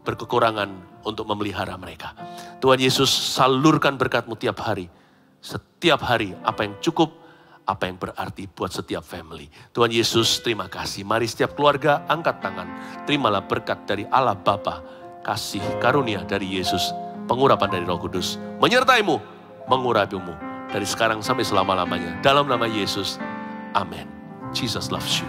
Speaker 1: berkekurangan untuk memelihara mereka. Tuhan Yesus, salurkan berkat-Mu tiap hari. Setiap hari apa yang cukup, apa yang berarti buat setiap family. Tuhan Yesus, terima kasih. Mari setiap keluarga angkat tangan. Terimalah berkat dari Allah Bapa, kasih karunia dari Yesus, pengurapan dari Roh Kudus, menyertaimu, mengurapimu dari sekarang sampai selama-lamanya. Dalam nama Yesus, amin. Jesus loves you.